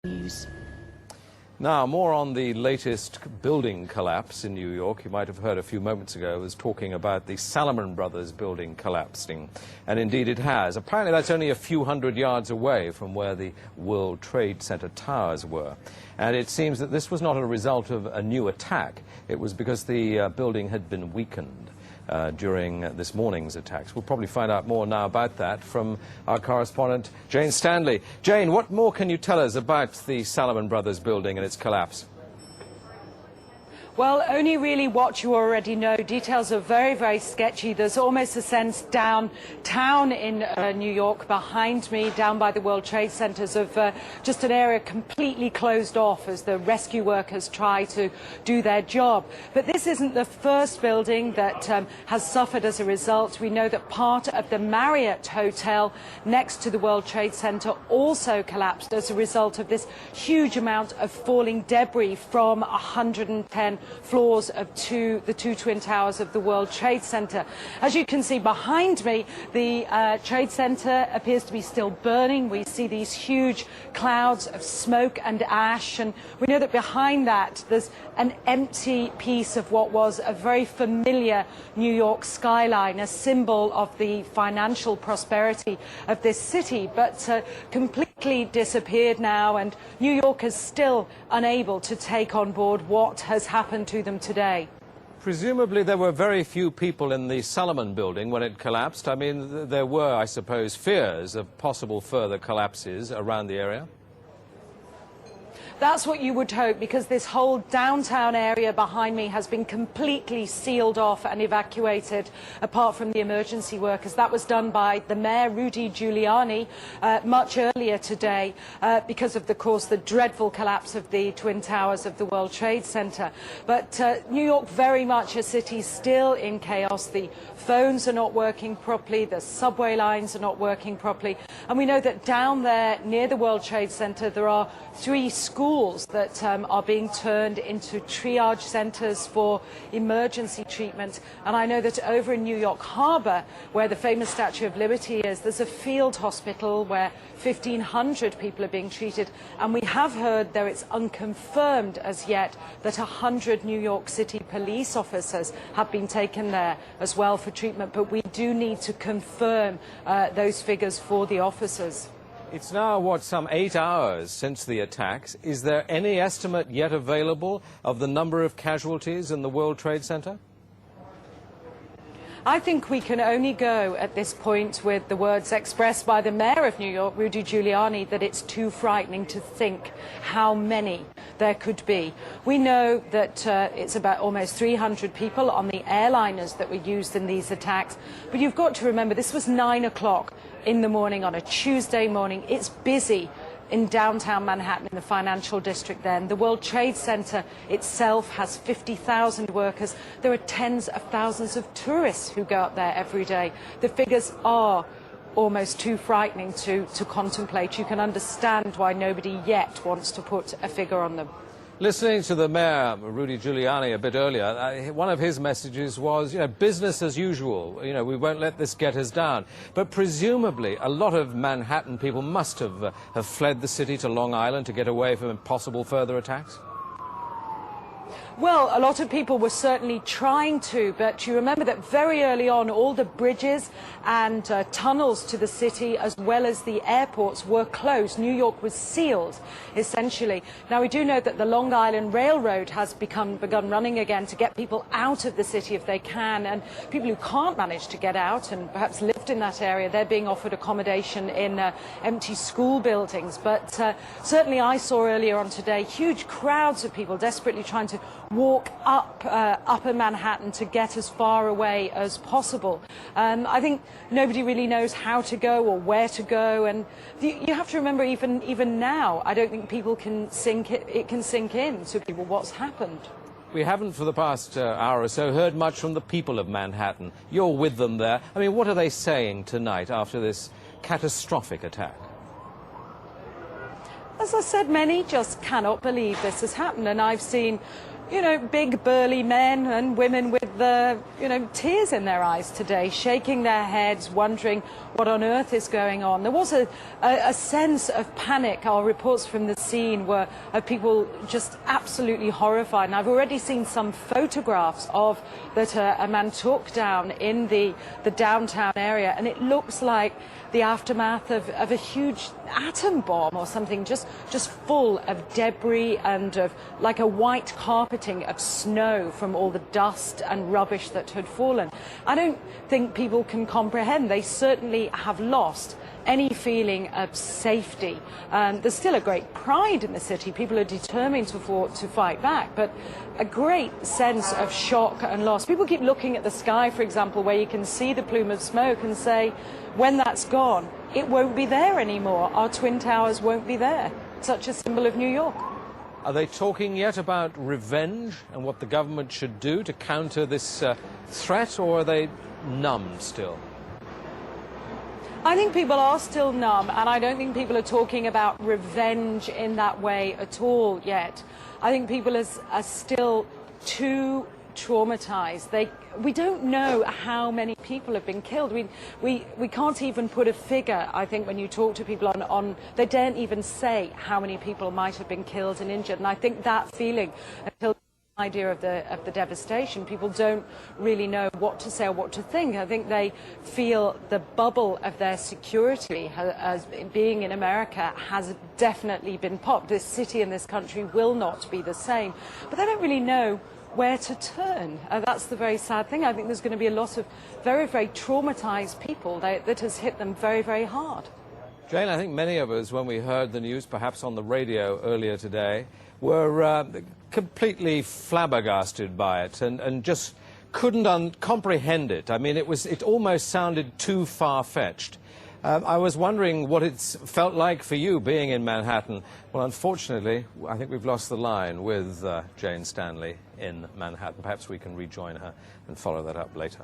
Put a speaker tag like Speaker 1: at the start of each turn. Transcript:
Speaker 1: News.
Speaker 2: Now, more on the latest building collapse in New York. You might have heard a few moments ago I was talking about the Salomon Brothers building collapsing. And indeed it has. Apparently that's only a few hundred yards away from where the World Trade Center towers were. And it seems that this was not a result of a new attack. It was because the building had been weakened during this morning's attacks. We'll probably find out more now about that from our correspondent, Jane Stanley. Jane, what more can you tell us about the Salomon Brothers building and its collapse?
Speaker 3: Well, only really what you already know. Details are very, very sketchy. There's almost a sense downtown in New York behind me, down by the World Trade Centers, of just an area completely closed off as the rescue workers try to do their job. But this isn't the first building that has suffered as a result. We know that part of the Marriott Hotel next to the World Trade Center also collapsed as a result of this huge amount of falling debris from 110 floors of the two twin towers of the World Trade Center. As you can see behind me, the Trade Center appears to be still burning. We see these huge clouds of smoke and ash, and we know that behind that there's an empty piece of what was a very familiar New York skyline, a symbol of the financial prosperity of this city, but completely disappeared now, and New York is still unable to take on board what has happened to them today.
Speaker 2: Presumably there were very few people in the Salomon building when it collapsed. I mean, there were, I suppose, fears of possible further collapses around the area.
Speaker 3: That's what you would hope, because this whole downtown area behind me has been completely sealed off and evacuated, apart from the emergency workers. That was done by the mayor, Rudy Giuliani, much earlier today because of, course, the dreadful collapse of the Twin Towers of the World Trade Center. But New York, very much a city still in chaos. The phones are not working properly, the subway lines are not working properly. And we know that down there near the World Trade Center there are 3 schools that are being turned into triage centers for emergency treatment. And I know that over in New York Harbor, where the famous Statue of Liberty is, there's a field hospital where 1,500 people are being treated. And we have heard, though it's unconfirmed as yet, that 100 New York City police officers have been taken there as well for treatment. But we do need to confirm those figures for the officers.
Speaker 2: It's now, what, some 8 hours since the attacks. Is there any estimate yet available of the number of casualties in the World Trade Center?
Speaker 3: I think we can only go at this point with the words expressed by the mayor of New York, Rudy Giuliani, that it's too frightening to think how many there could be. We know that it's about almost 300 people on the airliners that were used in these attacks. But you've got to remember, this was 9 o'clock in the morning on a Tuesday morning. It's busy in downtown Manhattan, in the financial district then. The World Trade Center itself has 50,000 workers. There are tens of thousands of tourists who go up there every day. The figures are almost too frightening to contemplate. You can understand why nobody yet wants to put a figure on them.
Speaker 2: Listening to the mayor, Rudy Giuliani, a bit earlier, one of his messages was, business as usual. We won't let this get us down. But presumably, a lot of Manhattan people must have fled the city to Long Island to get away from possible further attacks.
Speaker 3: Well, a lot of people were certainly trying to, but you remember that very early on all the bridges and tunnels to the city, as well as the airports, were closed. New York was sealed, essentially. Now, we do know that the Long Island Railroad has begun running again to get people out of the city if they can, and people who can't manage to get out and perhaps lived in that area, they're being offered accommodation in empty school buildings. But certainly I saw earlier on today huge crowds of people desperately trying to walk up upper Manhattan to get as far away as possible. I think nobody really knows how to go or where to go, and you have to remember, even now, I don't think people can sink in to people what's happened.
Speaker 2: We haven't for the past hour or so heard much from the people of Manhattan. You're with them there. I mean, what are they saying tonight after this catastrophic attack?
Speaker 3: As I said, many just cannot believe this has happened, and I've seen big burly men and women with tears in their eyes today, shaking their heads, wondering what on earth is going on. There was a sense of panic. Our reports from the scene were of people just absolutely horrified. And I've already seen some photographs of that a man took down in the downtown area, and it looks like the aftermath of a huge atom bomb or something, just full of debris and of like a white carpeting of snow from all the dust and rubbish that had fallen. I don't think people can comprehend. They certainly have lost any feeling of safety. There's still a great pride in the city. People are determined to fight back, but a great sense of shock and loss. People keep looking at the sky, for example, where you can see the plume of smoke, and say, when that's gone, it won't be there anymore. Our Twin Towers won't be there. Such a symbol of New York.
Speaker 2: Are they talking yet about revenge and what the government should do to counter this threat, or are they numb still?
Speaker 3: I think people are still numb, and I don't think people are talking about revenge in that way at all yet. I think people are still too traumatized. We don't know how many people have been killed. We can't even put a figure. I think when you talk to people on they don't even say how many people might have been killed and injured. And I think that feeling, until the idea of the devastation, people don't really know what to say or what to think. I think they feel the bubble of their security as being in America has definitely been popped. This city and this country will not be the same. But they don't really know where to turn. That's the very sad thing. I think there's going to be a lot of very, very traumatized people that has hit them very, very hard.
Speaker 2: Jane, I think many of us, when we heard the news, perhaps on the radio earlier today, were completely flabbergasted by it and just couldn't comprehend it. I mean, it almost sounded too far-fetched. I was wondering what it's felt like for you being in Manhattan. Well, unfortunately, I think we've lost the line with Jane Stanley in Manhattan. Perhaps we can rejoin her and follow that up later.